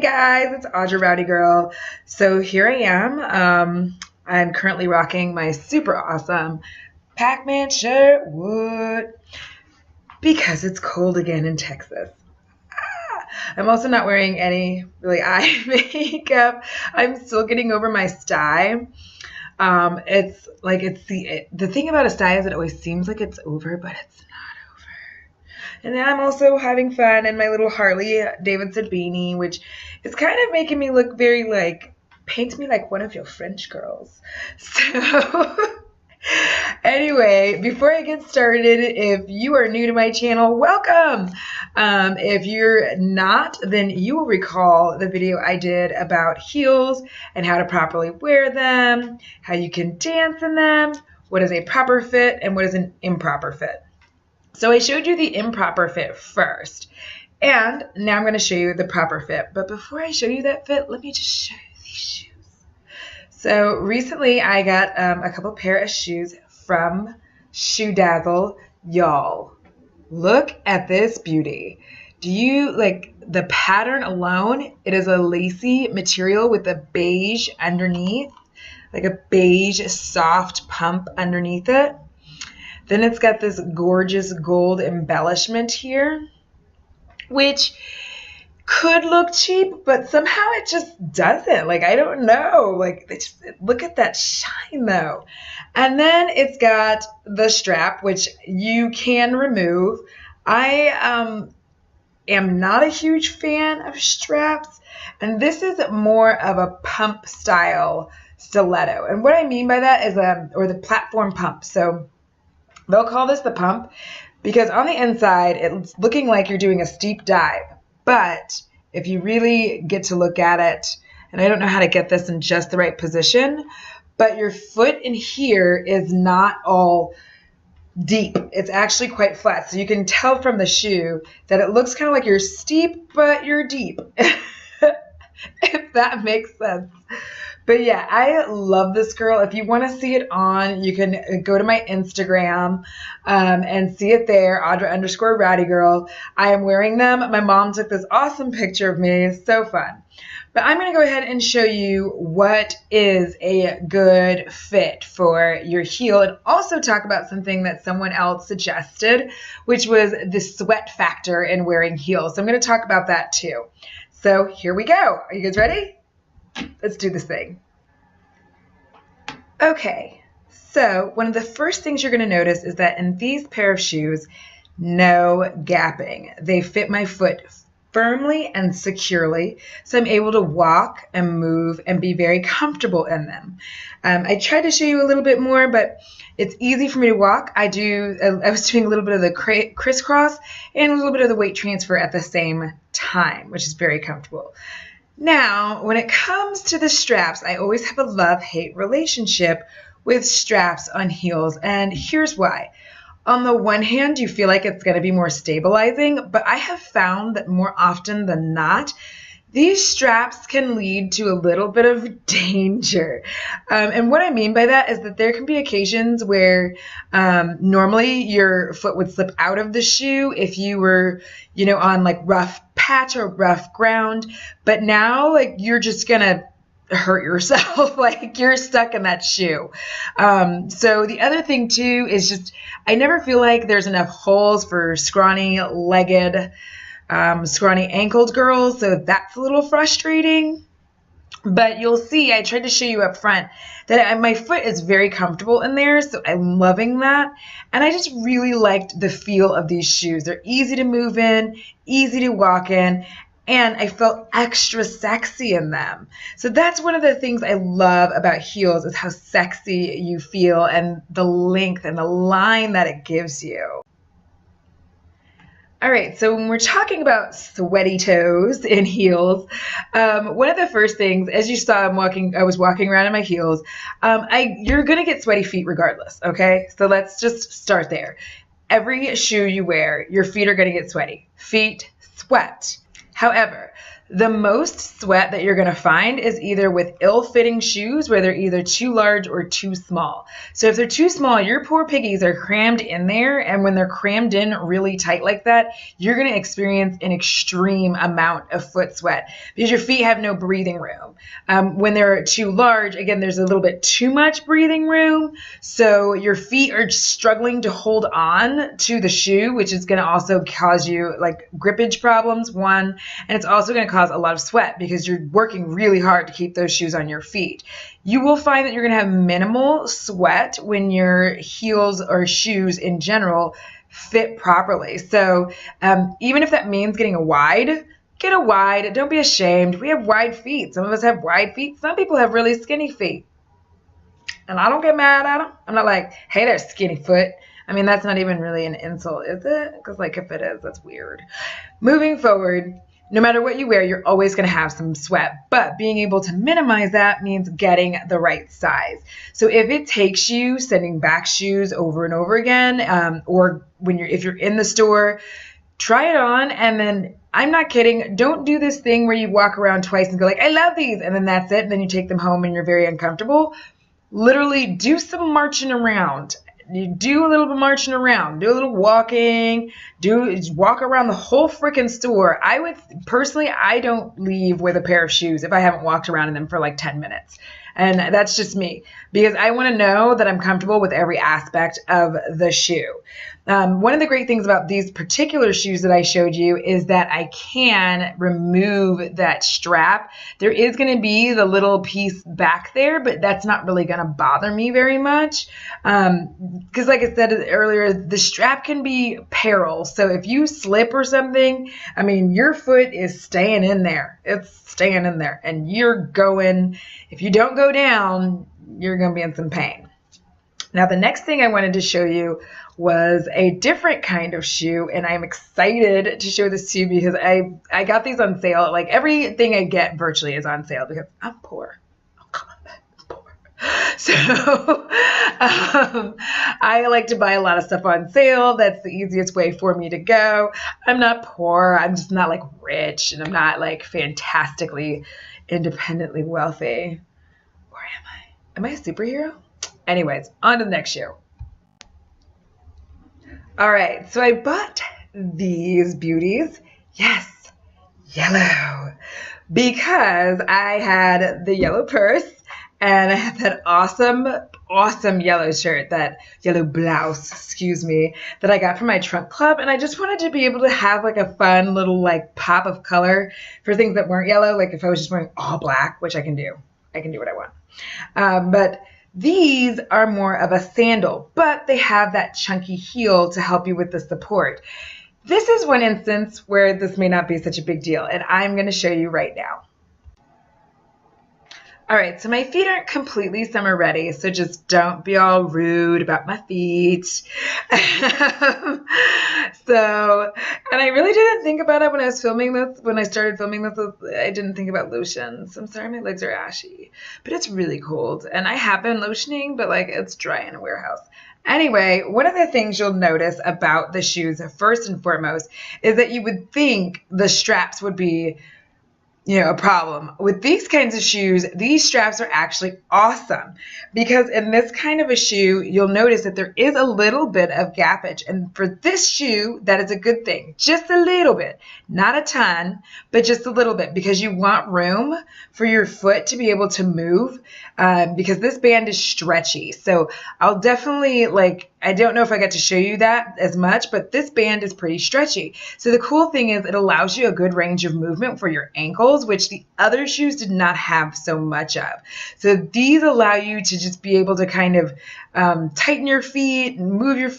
guys, it's Audra Rowdygirl. So here I am. I'm currently rocking my super awesome Pac-Man shirt. What? Because it's cold again in Texas. I'm also not wearing any really eye makeup. I'm still getting over my sty. It's the thing about a sty is it always seems like it's over, but it's not over. And then I'm also having fun in my little Harley Davidson beanie, which is kind of making me look very paint me like one of your French girls. So anyway, before I get started, if you are new to my channel, welcome. If you're not, then you will recall the video I did about heels and how to properly wear them, how you can dance in them, what is a proper fit and what is an improper fit. So I showed you the improper fit first, and now I'm going to show you the proper fit. But before I show you that fit, let me just show you these shoes. So recently I got a couple pair of shoes from Shoe Dazzle. Y'all, look at this beauty. Do you like the pattern alone? It is a lacy material with a beige underneath, like a beige soft pump underneath it. Then it's got this gorgeous gold embellishment here, which could look cheap, but somehow it just doesn't. Like, I don't know. Like, look at that shine, though. And then it's got the strap, which you can remove. I am not a huge fan of straps, and this is more of a pump style stiletto. And what I mean by that is, or the platform pump. So they'll call this the pump because on the inside, it's looking like you're doing a steep dive. But if you really get to look at it, and I don't know how to get this in just the right position, but your foot in here is not all deep. It's actually quite flat. So you can tell from the shoe that it looks kind of like you're steep, but you're deep. If that makes sense. But yeah, I love this girl. If you want to see it on, you can go to my Instagram and see it there, Audra_Rowdygirl. I am wearing them. My mom took this awesome picture of me. It's so fun. But I'm going to go ahead and show you what is a good fit for your heel and also talk about something that someone else suggested, which was the sweat factor in wearing heels. So I'm going to talk about that too. So here we go. Are you guys ready? Let's do this thing. Okay, so one of the first things you're going to notice is that in these pair of shoes, no gapping. They fit my foot firmly and securely, so I'm able to walk and move and be very comfortable in them. I tried to show you a little bit more, but it's easy for me to walk. I was doing a little bit of the crisscross and a little bit of the weight transfer at the same time, which is very comfortable. Now, when it comes to the straps, I always have a love-hate relationship with straps on heels, and here's why. On the one hand, you feel like it's going to be more stabilizing, but I have found that more often than not, these straps can lead to a little bit of danger. And what I mean by that is that there can be occasions where normally your foot would slip out of the shoe if you were, on like rough patch or rough ground. But now, like, you're just going to hurt yourself. Like, you're stuck in that shoe. So the other thing too is just, I never feel like there's enough holes for scrawny-legged, scrawny-ankled girls. So that's a little frustrating. But you'll see, I tried to show you up front that my foot is very comfortable in there, so I'm loving that. And I just really liked the feel of these shoes. They're easy to move in, easy to walk in, and I felt extra sexy in them. So that's one of the things I love about heels is how sexy you feel and the length and the line that it gives you. All right, so when we're talking about sweaty toes in heels, one of the first things, as you saw, I was walking around in my heels. You're gonna get sweaty feet regardless, okay? So let's just start there. Every shoe you wear, your feet are gonna get sweaty. Feet sweat. However, The most sweat that you're going to find is either with ill-fitting shoes where they're either too large or too small. So if they're too small, your poor piggies are crammed in there, and when they're crammed in really tight like that, you're going to experience an extreme amount of foot sweat because your feet have no breathing room. When they're too large, again, there's a little bit too much breathing room, so your feet are struggling to hold on to the shoe, which is going to also cause you like grippage problems, one, and it's also going to cause a lot of sweat because you're working really hard to keep those shoes on your feet. You will find that you're going to have minimal sweat when your heels or shoes in general fit properly. So even if that means getting a wide, get a wide. Don't be ashamed. We have wide feet. Some of us have wide feet. Some people have really skinny feet. And I don't get mad at them. I'm not like, hey, there's skinny foot. I mean, that's not even really an insult, is it? Because like if it is, that's weird. Moving forward, no matter what you wear, you're always going to have some sweat, but being able to minimize that means getting the right size. So if it takes you sending back shoes over and over again, or if you're in the store, try it on, and then I'm not kidding, don't do this thing where you walk around twice and go like, I love these, and then that's it, and then you take them home and you're very uncomfortable. Literally do some marching around. You do a little bit marching around, do a little walking, walk around the whole freaking store. I don't leave with a pair of shoes if I haven't walked around in them for like 10 minutes. And that's just me because I want to know that I'm comfortable with every aspect of the shoe. One of the great things about these particular shoes that I showed you is that I can remove that strap. There is going to be the little piece back there, but that's not really going to bother me very much. Because like I said earlier, the strap can be peril. So if you slip or something, I mean, your foot is staying in there. It's staying in there. And if you don't go down, you're going to be in some pain. Now, the next thing I wanted to show you was a different kind of shoe, and I'm excited to show this to you because I got these on sale. Like everything I get virtually is on sale because I'm poor. Oh, come on, I'm poor. So I like to buy a lot of stuff on sale. That's the easiest way for me to go. I'm not poor. I'm just not like rich, and I'm not like fantastically independently wealthy. Or am I? Am I a superhero? Anyways, on to the next shoe. All right, so I bought these beauties. Yes, yellow. Because I had the yellow purse and I had that awesome yellow shirt, that yellow blouse, excuse me, that I got from my trunk club. And I just wanted to be able to have like a fun little like pop of color for things that weren't yellow. Like if I was just wearing all black, which I can do. I can do what I want. But these are more of a sandal, but they have that chunky heel to help you with the support. This is one instance where this may not be such a big deal, and I'm going to show you right now. All right, so my feet aren't completely summer ready, so just don't be all rude about my feet. And I really didn't think about it when I was filming this. When I started filming this, I didn't think about lotions. I'm sorry, my legs are ashy, but it's really cold. And I have been lotioning, but like it's dry in a warehouse. Anyway, one of the things you'll notice about the shoes, first and foremost, is that you would think the straps would be a problem. With these kinds of shoes, these straps are actually awesome because in this kind of a shoe, you'll notice that there is a little bit of gappage. And for this shoe, that is a good thing. Just a little bit, not a ton, but just a little bit because you want room for your foot to be able to move because this band is stretchy. So I'll definitely I don't know if I got to show you that as much, but this band is pretty stretchy. So the cool thing is it allows you a good range of movement for your ankles, which the other shoes did not have so much of. So these allow you to just be able to kind of tighten your feet, move your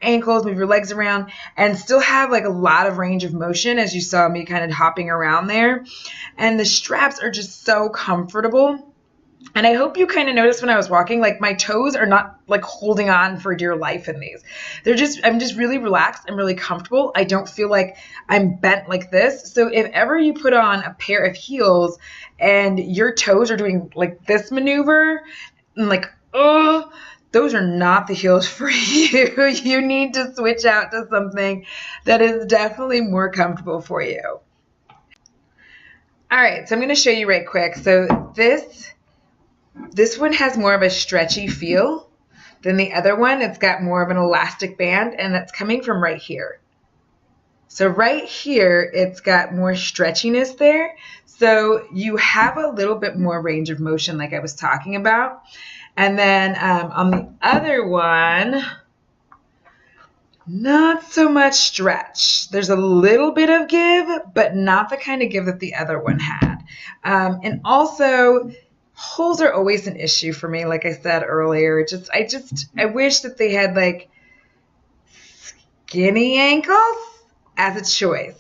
ankles, move your legs around, and still have like a lot of range of motion as you saw me kind of hopping around there. And the straps are just so comfortable. And I hope you kind of noticed when I was walking, like my toes are not like holding on for dear life in these. I'm just really relaxed. I'm really comfortable. I don't feel like I'm bent like this. So if ever you put on a pair of heels and your toes are doing like this maneuver and like, oh, those are not the heels for you. You need to switch out to something that is definitely more comfortable for you. All right, so I'm going to show you right quick. So this one has more of a stretchy feel than the other one. It's got more of an elastic band, and that's coming from right here. So right here, it's got more stretchiness there. So you have a little bit more range of motion like I was talking about. And then on the other one, not so much stretch. There's a little bit of give, but not the kind of give that the other one had. And also, holes are always an issue for me, like I said earlier. I wish that they had like skinny ankles as a choice.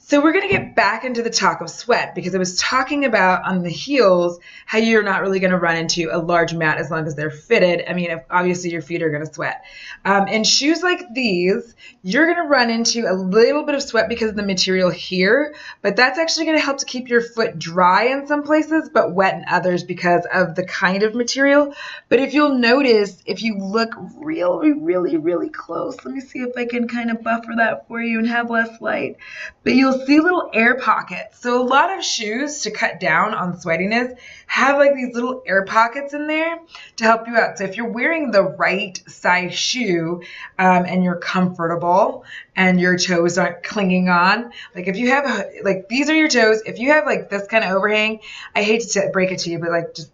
So we're going to get back into the talk of sweat, because I was talking about on the heels how you're not really going to run into a large mat as long as they're fitted. I mean, obviously your feet are going to sweat. In shoes like these, you're going to run into a little bit of sweat because of the material here, but that's actually going to help to keep your foot dry in some places, but wet in others because of the kind of material. But if you'll notice, if you look really, really, really close, let me see if I can kind of buffer that for you and have less light, but you'll see little air pockets. So a lot of shoes, to cut down on sweatiness, have like these little air pockets in there to help you out. So if you're wearing the right size shoe and you're comfortable and your toes aren't clinging on, like if you have like these are your toes, if you have like this kind of overhang, I hate to break it to you, but like just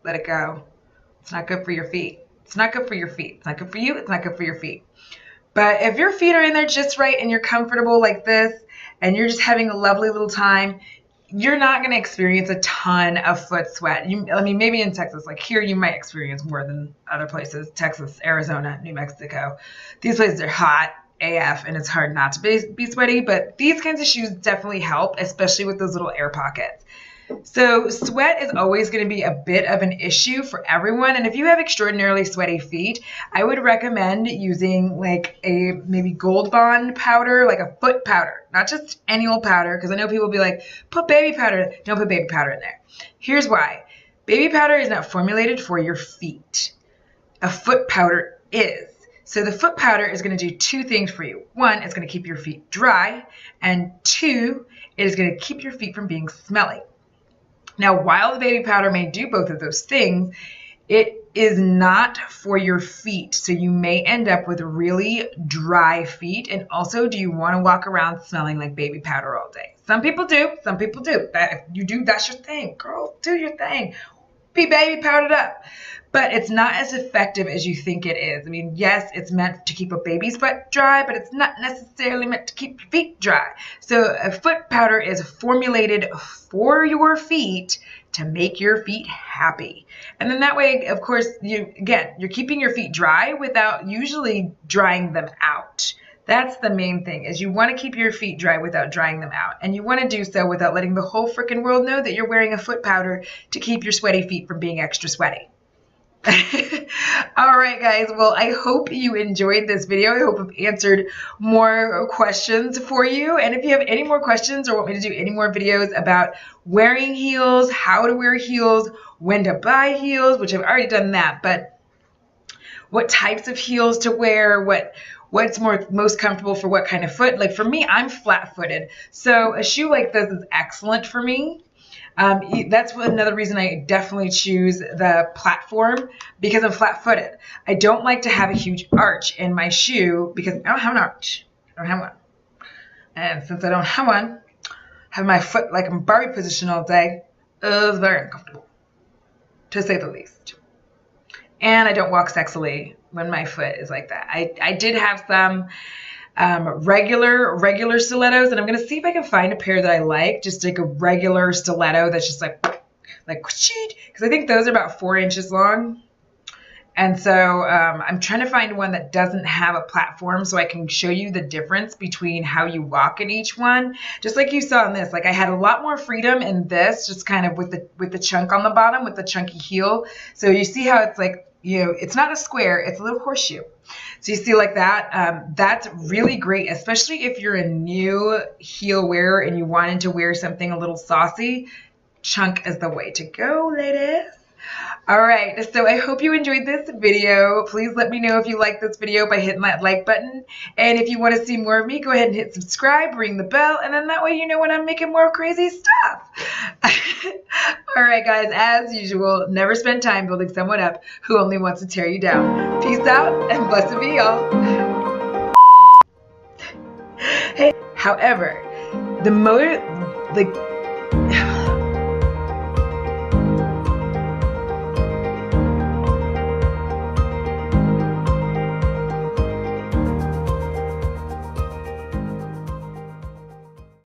let it go. It's not good for your feet. It's not good for your feet. It's not good for you. It's not good for your feet. But if your feet are in there just right and you're comfortable like this and you're just having a lovely little time, you're not going to experience a ton of foot sweat. I mean, maybe in Texas, like here, you might experience more than other places, Texas, Arizona, New Mexico. These places are hot AF and it's hard not to be sweaty, but these kinds of shoes definitely help, especially with those little air pockets. So sweat is always going to be a bit of an issue for everyone. And if you have extraordinarily sweaty feet, I would recommend using like a maybe Gold Bond powder, like a foot powder, not just any old powder. Because I know people will be like, put baby powder. Don't put baby powder in there. Here's why. Baby powder is not formulated for your feet. A foot powder is. So the foot powder is going to do two things for you. One, it's going to keep your feet dry. And two, it is going to keep your feet from being smelly. Now, while the baby powder may do both of those things, it is not for your feet. So you may end up with really dry feet. And also, do you want to walk around smelling like baby powder all day? Some people do. Some people do. If you do, that's your thing. Girl, do your thing. Be baby powdered up. But it's not as effective as you think it is. I mean, yes, it's meant to keep a baby's butt dry, but it's not necessarily meant to keep your feet dry. So a foot powder is formulated for your feet to make your feet happy. And then that way, of course, you're keeping your feet dry without usually drying them out. That's the main thing, is you want to keep your feet dry without drying them out. And you want to do so without letting the whole freaking world know that you're wearing a foot powder to keep your sweaty feet from being extra sweaty. All right, guys. Well, I hope you enjoyed this video. I hope I've answered more questions for you. And if you have any more questions or want me to do any more videos about wearing heels, how to wear heels, when to buy heels, which I've already done that, but what types of heels to wear, what's most comfortable for what kind of foot. Like for me, I'm flat-footed. So a shoe like this is excellent for me. That's another reason I definitely choose the platform, because I'm flat-footed. I don't like to have a huge arch in my shoe because I don't have an arch. I don't have one. And since I don't have one, have my foot like in Barbie position all day, it's very uncomfortable, to say the least. And I don't walk sexily when my foot is like that. I did have some regular stilettos, and I'm going to see if I can find a pair that I like, just like a regular stiletto that's just like, because I think those are about 4 inches long. And so I'm trying to find one that doesn't have a platform so I can show you the difference between how you walk in each one. Just like you saw in this, like I had a lot more freedom in this, just kind of with the chunk on the bottom, with the chunky heel. So you see how it's like, it's not a square, it's a little horseshoe. So you see like that, that's really great, especially if you're a new heel wearer and you wanted to wear something a little saucy. Chunk is the way to go, ladies. All right, so I hope you enjoyed this video. Please let me know if you like this video by hitting that like button. And if you want to see more of me, go ahead and hit subscribe, ring the bell, and then that way you know when I'm making more crazy stuff. All right, guys, as usual, never spend time building someone up who only wants to tear you down. Peace out, and blessed be y'all. Hey, however, the